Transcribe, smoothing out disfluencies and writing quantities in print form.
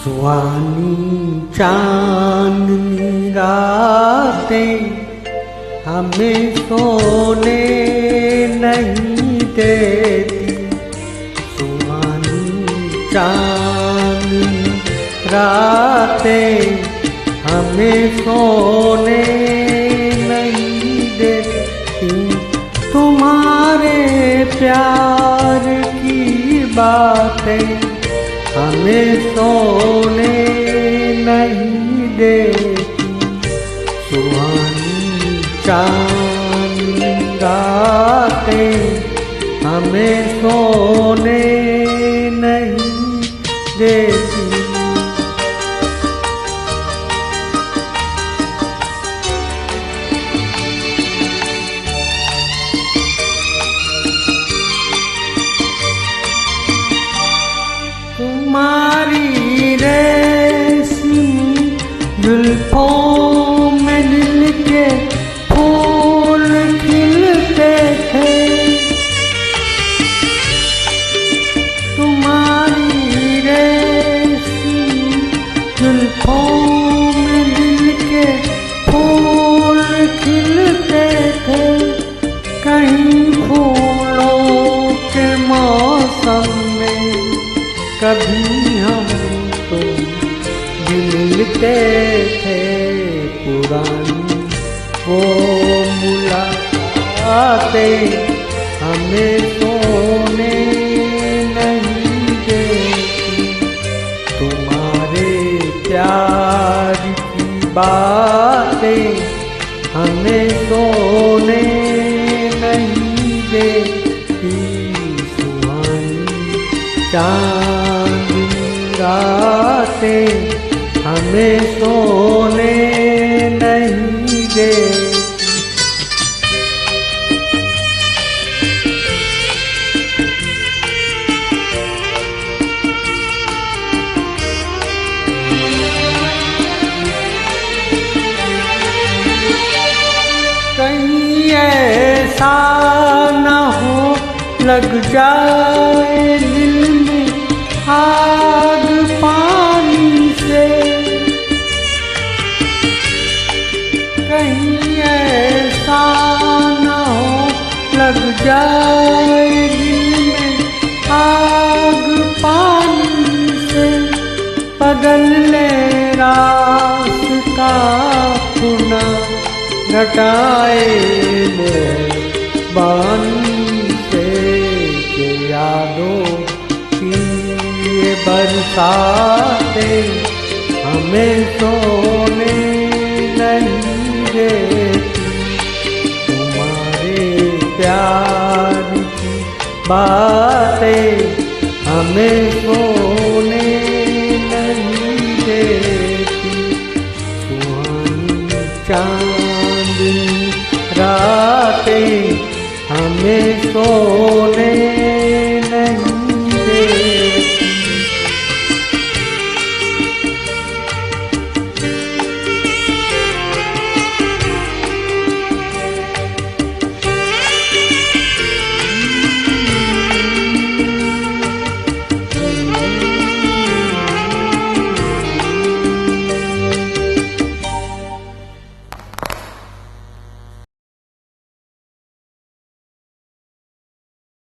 सुहानी चांदनी रातें हमें सोने नहीं देती। सुहानी चांदनी रातें हमें सोने नहीं देती। तुम्हारे प्यार की बातें हमें सोने नहीं देती। सुहानी चांदनी रातें हमें सोने नहीं देती। तुम्हारी रेशमी जुल्फों में दिल के फूल खिलते थे। तुम्हारी रेशमी जुल्फों में दिल के फूल खिलते थे। कहीं फूलों के मौसम में कभी हम तो मिलते थे। पुरानी वो मुलाकातें हमें सोने नहीं देती। तुम्हारे प्यार की बातें हमें सोने नहीं देती। सुहानी चांदनी रातें हमें सोने नहीं देती। कहीं ऐसा न हो लग जाए दिल में आग पानी से। कहीं ऐसा न हो लग जाए दिल में आग पानी से। बदले रास्ता पुनः घटाए बानी से। के यादों की ये बरसातें हमें सोने नहीं देती। तुम्हारे प्यार की बातें हमें सोने नहीं देती। सुहानी चांदनी रातें हमें सोने